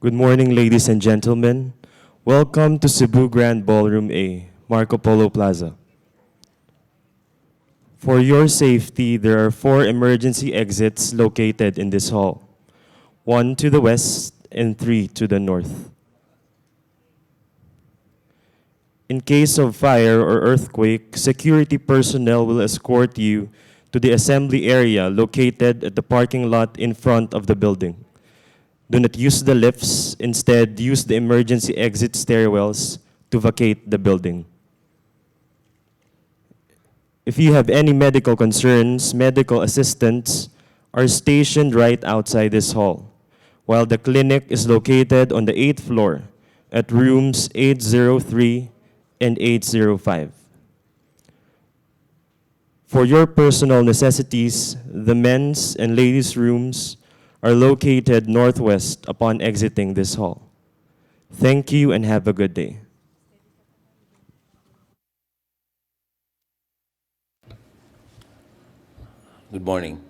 Good morning, ladies and gentlemen. Welcome to Cebu Grand-Ballroom A, Marco Polo Plaza. For your safety, there are 4 emergency exits located in this hall, 1 to the west and 3 to the north. In case of fire or earthquake, security personnel will escort you to the assembly area located at the parking lot in front of the building. Do not use the lifts. Instead, use the emergency exit stairwells to vacate the building. If you have any medical concerns, medical assistants are stationed right outside this hall, while the clinic is located on the 8th floor at rooms 803 and 805. For your personal necessities, the men's and ladies' rooms are located northwest upon exiting this hall. Thank you and have a good day. Good morning.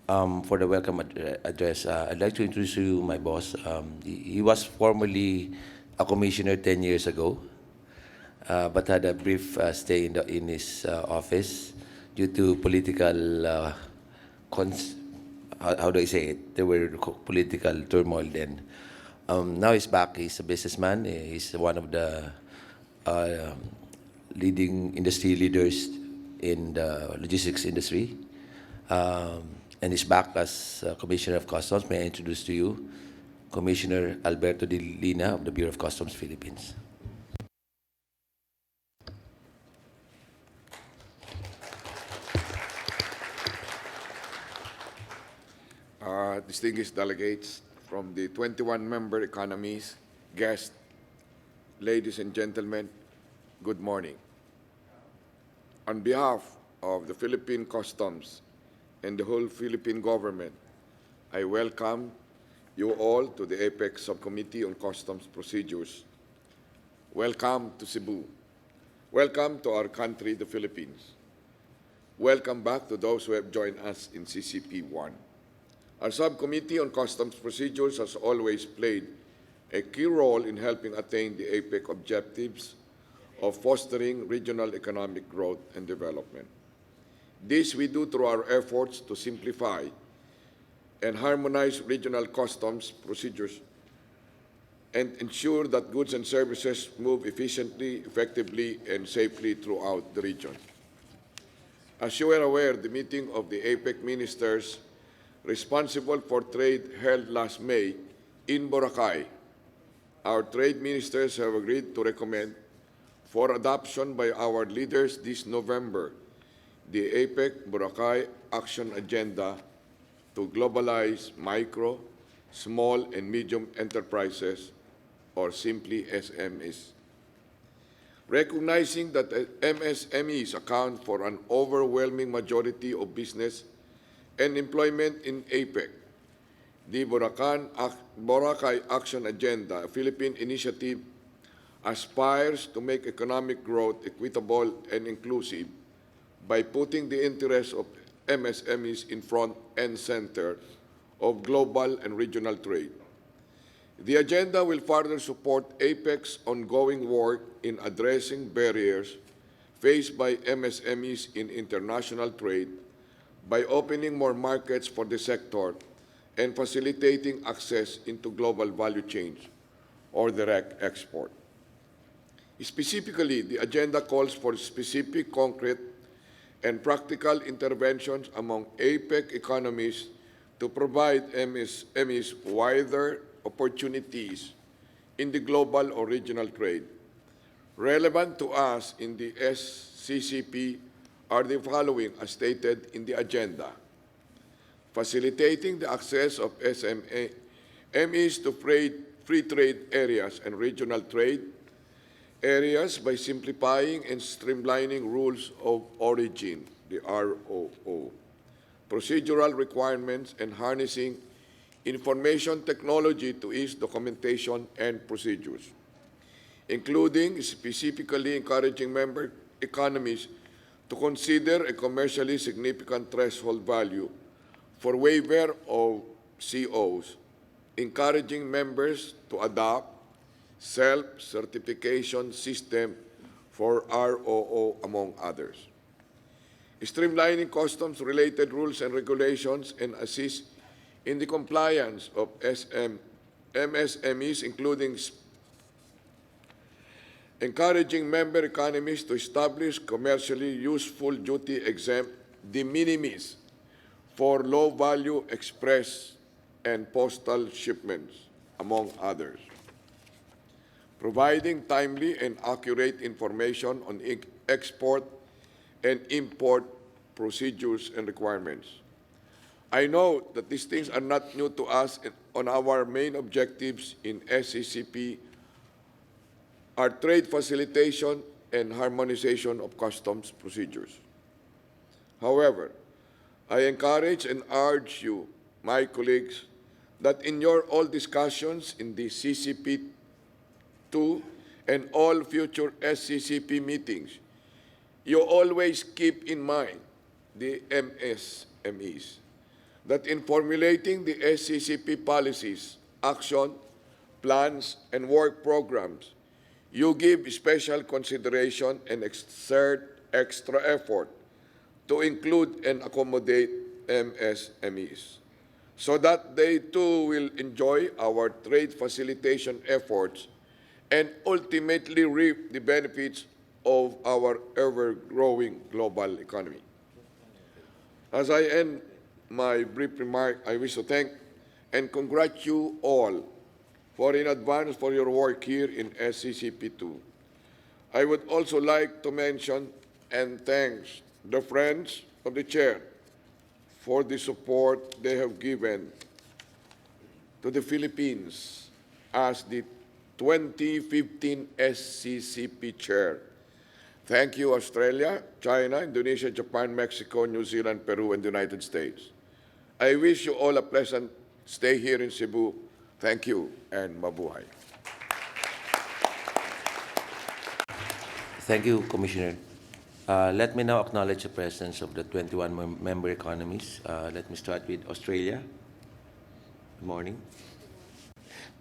For the welcome address, I'd like to introduce you my boss. He was formerly a commissioner 10 years ago, but had a brief stay in his office due to political, how do I say it? There were political turmoil then. Now he's back. He's a businessman. He's one of the uh, leading industry leaders in the logistics industry. And he's back as Commissioner of Customs. May I introduce to you Commissioner Alberto de Lina of the Bureau of Customs Philippines. Distinguished delegates from the 21-member economies, guests, ladies and gentlemen, good morning. On behalf of the Philippine Customs and the whole Philippine government, I welcome you all to the APEC Subcommittee on Customs Procedures. Welcome to Cebu. Welcome to our country, the Philippines. Welcome back to those who have joined us in CCP1. Our Subcommittee on Customs Procedures has always played a key role in helping attain the APEC objectives of fostering regional economic growth and development. This we do through our efforts to simplify and harmonize regional customs procedures and ensure that goods and services move efficiently, effectively, and safely throughout the region. As you are aware, the meeting of the APEC ministers responsible for trade held last May in Boracay. Our trade ministers have agreed to recommend for adoption by our leaders this November the APEC Boracay Action Agenda to globalize micro, small, and medium enterprises, or simply SMEs. Recognizing that MSMEs account for an overwhelming majority of business and employment in APEC, the Boracay Action Agenda, a Philippine initiative, aspires to make economic growth equitable and inclusive by putting the interests of MSMEs in front and center of global and regional trade. The agenda will further support APEC's ongoing work in addressing barriers faced by MSMEs in international trade by opening more markets for the sector and facilitating access into global value chains or direct export. Specifically, the agenda calls for specific, concrete, and practical interventions among APEC economies to provide MSMEs wider opportunities in the global or regional trade. Relevant to us in the SCCP are the following as stated in the agenda: facilitating the access of SMEs to free trade areas and regional trade areas by simplifying and streamlining rules of origin, the ROO, procedural requirements, and harnessing information technology to ease documentation and procedures, including specifically encouraging member economies to consider a commercially significant threshold value for waiver of COs encouraging members to adopt self-certification system for ROO, among others. Streamlining customs-related rules and regulations and assist in the compliance of MSMEs, including encouraging member economies to establish commercially useful duty-exempt de minimis for low-value express and postal shipments, among others. Providing timely and accurate information on export and import procedures and requirements. I know that these things are not new to us. On our main objectives in SCCP are trade facilitation and harmonization of customs procedures. However, I encourage and urge you, my colleagues, that in your all discussions in the CCP2 and all future SCCP meetings, you always keep in mind the MSMEs, that in formulating the SCCP policies, action, plans, and work programs, you give special consideration and exert extra effort to include and accommodate MSMEs, so that they too will enjoy our trade facilitation efforts and ultimately reap the benefits of our ever-growing global economy. As I end my brief remark, I wish to thank and congratulate you all in advance for your work here in SCCP2. I would also like to mention and thank the friends of the chair for the support they have given to the Philippines as the 2015 SCCP chair. Thank you, Australia, China, Indonesia, Japan, Mexico, New Zealand, Peru, and the United States. I wish you all a pleasant stay here in Cebu. Thank you, and mabuhay. Thank you, Commissioner. Let me now acknowledge the presence of the 21 member economies. Let me start with Australia. Good morning.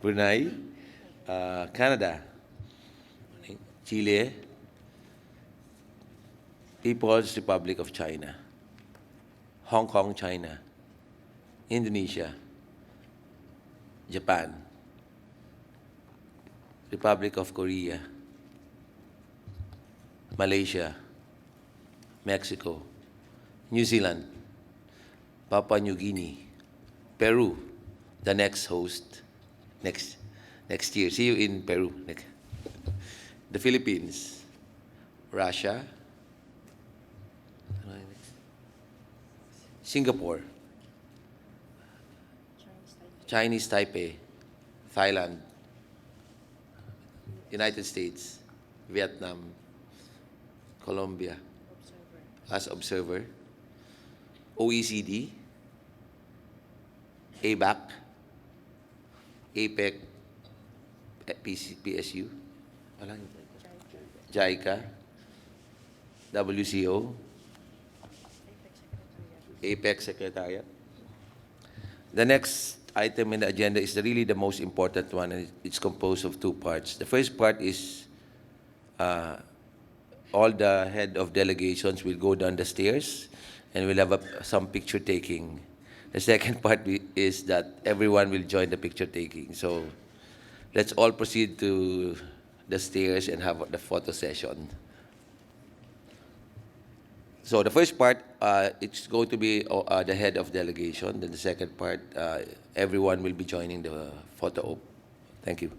Brunei, Canada, Chile, People's Republic of China, Hong Kong, China, Indonesia, Japan, Republic of Korea, Malaysia, Mexico, New Zealand, Papua New Guinea, Peru, the next host, next year. See you in Peru. The Philippines, Russia, Singapore, Chinese Taipei, Thailand, United States, Vietnam, Colombia, as observer, OECD, ABAC, APEC, PSU, JICA, WCO, APEC Secretariat. The next item in the agenda is really the most important one, and it's composed of two parts. The first part is all the head of delegations will go down the stairs and we'll have some picture taking. The second part is that everyone will join the picture taking. So let's all proceed to the stairs and have the photo session. So the first part, it's going to be the head of delegation. Then the second part, everyone will be joining the photo op. Thank you.